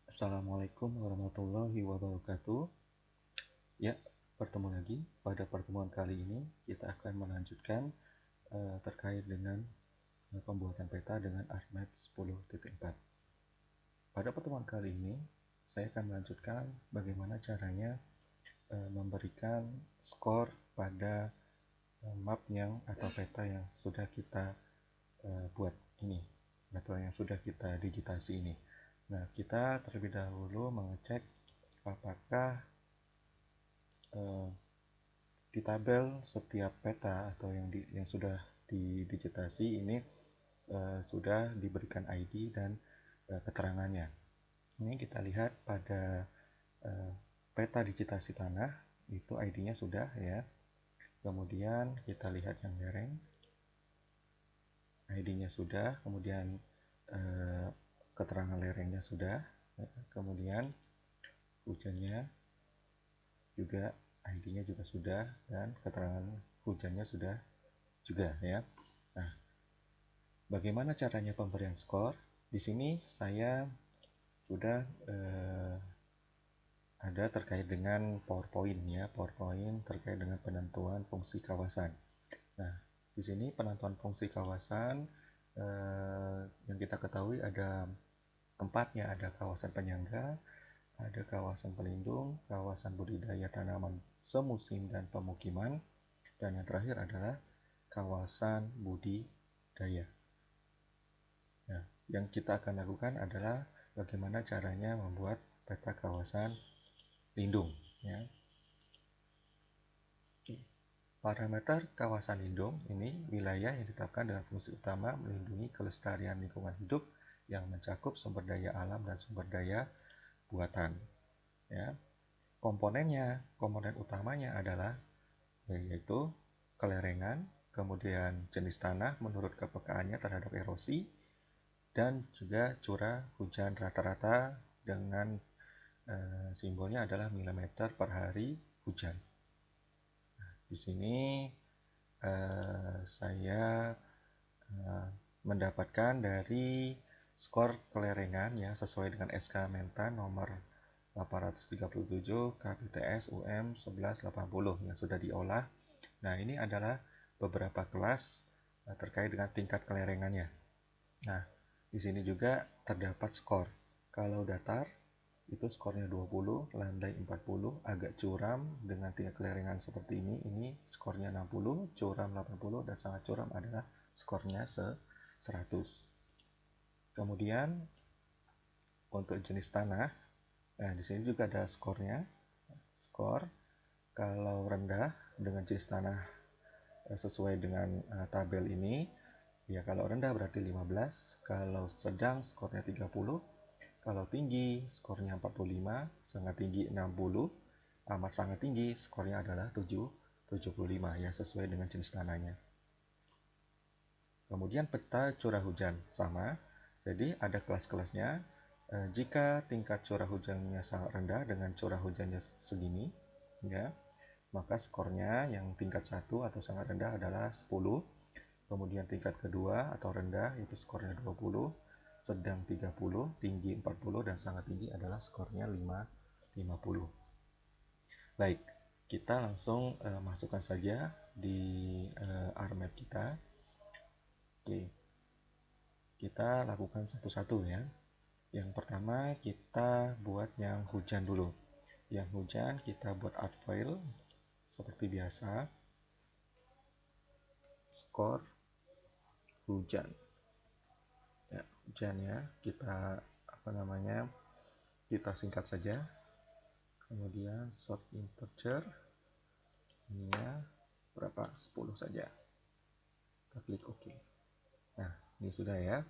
Assalamualaikum warahmatullahi wabarakatuh. Ya, bertemu lagi. Pada pertemuan kali ini kita akan melanjutkan terkait dengan pembuatan peta dengan ArcMap 10.4. Pada pertemuan kali ini saya akan melanjutkan bagaimana caranya memberikan skor pada map yang atau peta yang sudah kita buat ini atau yang sudah kita digitasi ini. Nah, kita terlebih dahulu mengecek apakah di tabel setiap peta atau yang sudah didigitasi ini sudah diberikan ID dan keterangannya. Ini kita lihat pada peta digitasi tanah itu ID-nya sudah ya. Kemudian kita lihat yang lereng, ID-nya sudah. Kemudian keterangan lerengnya sudah. Kemudian hujannya juga, ID-nya juga sudah, dan keterangan hujannya sudah juga ya. Nah, bagaimana caranya pemberian skor? Di sini saya sudah ada terkait dengan PowerPoint ya, PowerPoint terkait dengan penentuan fungsi kawasan. Nah, di sini penentuan fungsi kawasan yang kita ketahui ada empatnya, ada kawasan penyangga, ada kawasan pelindung, kawasan budidaya tanaman semusim dan pemukiman, dan yang terakhir adalah kawasan budidaya. Nah, yang kita akan lakukan adalah bagaimana caranya membuat peta kawasan lindung. Ya. Parameter kawasan lindung ini wilayah yang ditetapkan dengan fungsi utama melindungi kelestarian lingkungan hidup yang mencakup sumber daya alam dan sumber daya buatan. Ya. Komponen utamanya adalah yaitu kelerengan, kemudian jenis tanah menurut kepekaannya terhadap erosi, dan juga curah hujan rata-rata dengan simbolnya adalah milimeter per hari hujan. Nah, di sini saya mendapatkan dari skor kelerengan ya sesuai dengan SK Mentan nomor 837 KPTS UM 1180 yang sudah diolah. Nah, ini adalah beberapa kelas terkait dengan tingkat kelerengannya. Nah, di sini juga terdapat skor. Kalau datar itu skornya 20, landai 40, agak curam dengan tingkat kelerengan seperti ini skornya 60, curam 80, dan sangat curam adalah skornya 100. Kemudian untuk jenis tanah, nah di sini juga ada skornya. Skor kalau rendah dengan jenis tanah sesuai dengan tabel ini, ya kalau rendah berarti 15, kalau sedang skornya 30, kalau tinggi skornya 45, sangat tinggi 60, amat sangat tinggi skornya adalah 75 ya sesuai dengan jenis tanahnya. Kemudian peta curah hujan sama, jadi ada kelas-kelasnya. Jika tingkat curah hujannya sangat rendah dengan curah hujannya segini, ya, maka skornya yang tingkat 1 atau sangat rendah adalah 10. Kemudian tingkat kedua atau rendah itu skornya 20, sedang 30, tinggi 40, dan sangat tinggi adalah skornya 50. Baik, kita langsung masukkan saja di ArcMap kita. Oke, kita lakukan satu-satu ya. Yang pertama kita buat yang hujan dulu. Yang hujan kita buat art file seperti biasa. Skor hujan. Ya, hujannya kita kita singkat saja. Kemudian short integer ininya berapa? 10 saja. Kita klik OK. Nah, ini sudah ya.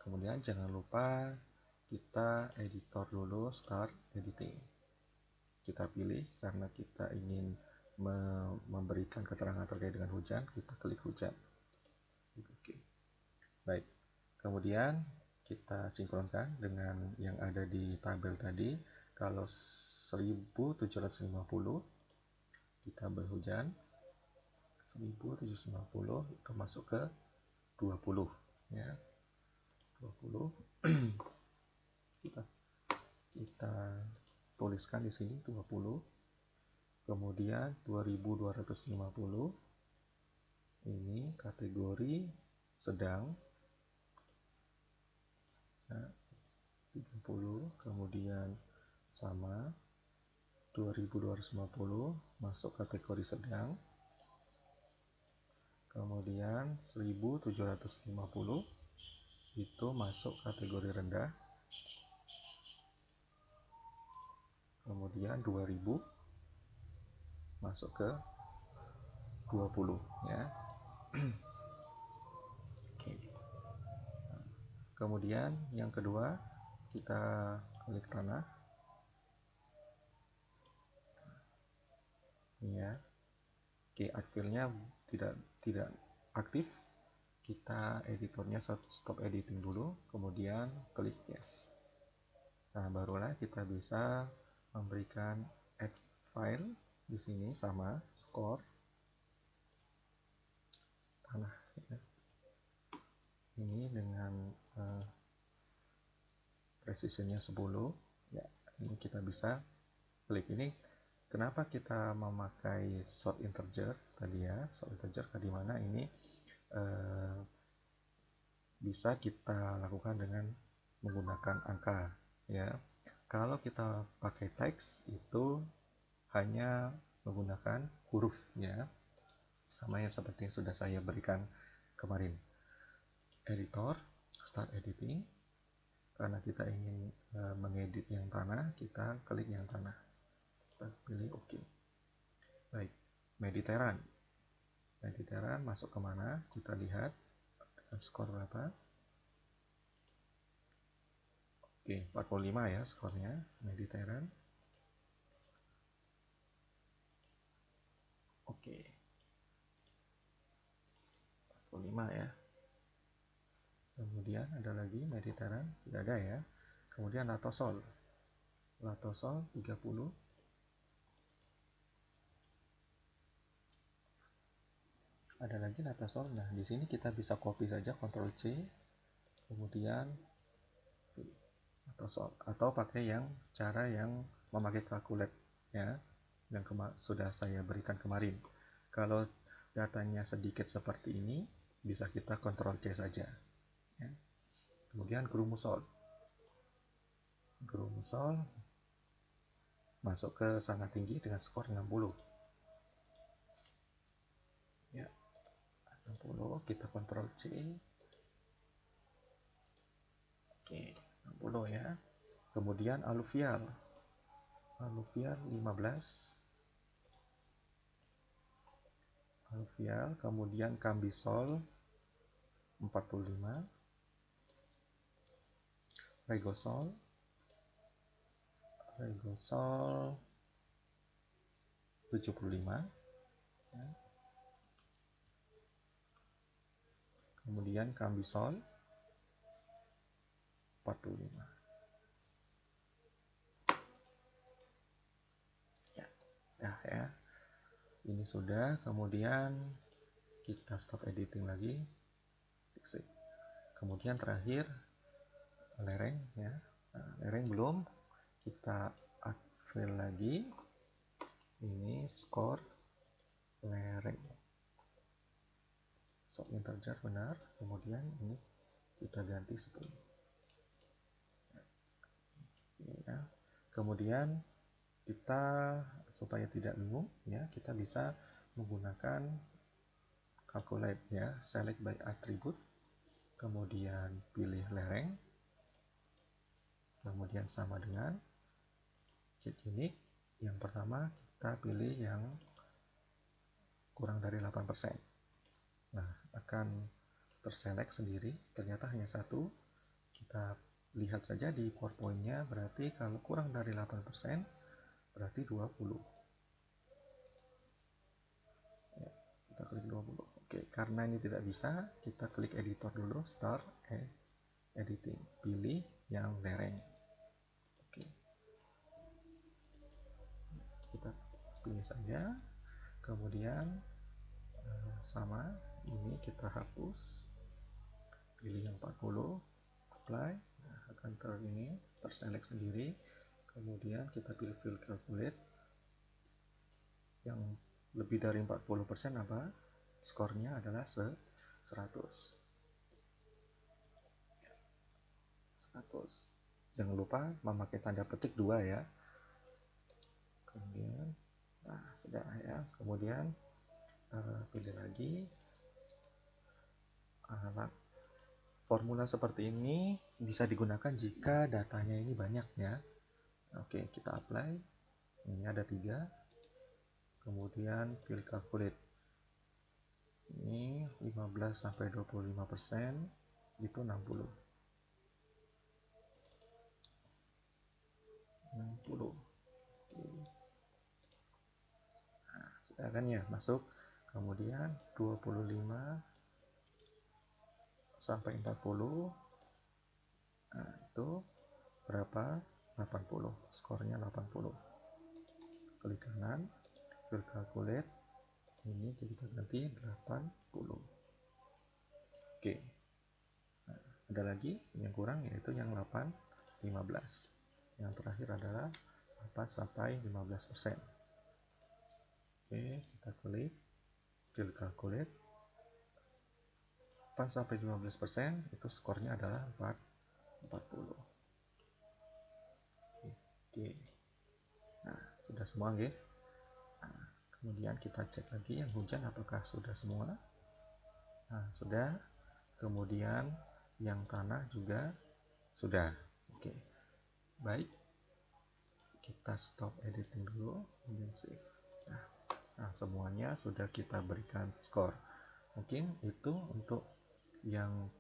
Kemudian jangan lupa kita editor dulu, start editing. Kita pilih karena kita ingin memberikan keterangan terkait dengan hujan, kita klik hujan. Oke. Baik. Kemudian kita sinkronkan dengan yang ada di tabel tadi. Kalau 1750 di tabel hujan, 1750 itu masuk ke 20 ya. 20 kita tuliskan di sini 20, kemudian 2250 ini kategori sedang, ya, 30, kemudian sama 2250 masuk kategori sedang, kemudian 1750 itu masuk kategori rendah, kemudian 2000 masuk ke 20, ya. Oke. Kemudian yang kedua kita klik tanah, ini ya. Oke, akhirnya tidak aktif. Kita editornya stop editing dulu, kemudian klik yes. Nah, barulah kita bisa memberikan add file di sini sama score tanah, ya. Ini dengan precisionnya 10, ya. Ini kita bisa klik ini. Kenapa kita memakai short integer tadi, ya? Short integer di mana ini bisa kita lakukan dengan menggunakan angka, ya. Kalau kita pakai teks itu hanya menggunakan huruf, ya, sama yang seperti yang sudah saya berikan kemarin. Editor, start editing. Karena kita ingin mengedit yang tanah, kita klik yang tanah, kita pilih OK. Baik, Mediterranean masuk kemana? Kita lihat skor berapa. Oke, 45 ya skornya Mediterranean. Oke, 45 ya. Kemudian ada lagi Mediterranean, tidak ada ya. Kemudian Latosol 30. Ada lagi Latosol. Nah, di sini kita bisa copy saja, Ctrl C, kemudian Latosol, atau pakai cara yang memakai calculate, ya, yang sudah saya berikan kemarin. Kalau datanya sedikit seperti ini, bisa kita Ctrl C saja, ya. Kemudian Grumusol masuk ke sangat tinggi dengan skor 60, ya. 60, kita Ctrl C. Oke, 60 ya. Kemudian Aluvial 15. Kemudian Cambisol 45. Regosol 75, ya. Kemudian Cambisol 45, ya. Ya, ini sudah. Kemudian kita stop editing lagi, kemudian terakhir lereng, ya. Nah, lereng belum, kita fill lagi, ini skor lereng, short integer benar, kemudian ini kita ganti 10, ya. Kemudian kita, supaya tidak bingung, ya, kita bisa menggunakan calculate, ya. Select by attribute, kemudian pilih lereng, kemudian sama dengan get unique. Yang pertama kita pilih yang kurang dari 8%. Nah, akan terselect sendiri, ternyata hanya satu. Kita lihat saja di PowerPoint-nya, berarti kalau kurang dari 8% berarti 20. Ya, kita klik 20. Oke, karena ini tidak bisa, kita klik editor dulu, start editing, pilih yang lereng. Oke, kita pilih saja, kemudian sama ini kita hapus, pilih yang 40, apply. Nah, akan terselect sendiri, kemudian kita pilih fill calculate. Yang lebih dari 40% apa? Skornya adalah 100. Jangan lupa memakai tanda petik 2 ya. Kemudian, nah sudah ya. Kemudian pilih lagi. Formula seperti ini bisa digunakan jika datanya ini banyak ya. Oke, kita apply. Ini ada 3. Kemudian fill calculate. Ini 15 sampai 25%, itu 60. 60. Oke. Nah, sudah kan ya, masuk. Kemudian 25 sampai 40. Nah, itu berapa? 80. Skornya 80. Klik kanan, fill calculate. Ini kita ganti 80. Oke. Nah, ada lagi yang kurang, yaitu yang 8, 15. Yang terakhir adalah 8 sampai 15%. Oke, kita klik fill calculate. 8 sampai 15% itu skornya adalah 40. Oke. Nah, sudah semua nggih. Nah, kemudian kita cek lagi yang hujan apakah sudah semua. Nah, sudah. Kemudian yang tanah juga sudah. Oke. Baik. Kita stop editing dulu, kemudian save. Nah, semuanya sudah kita berikan skor. Mungkin itu untuk yang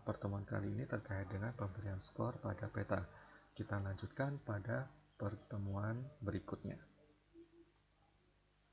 pertemuan kali ini terkait dengan pemberian skor pada peta. Kita lanjutkan pada pertemuan berikutnya.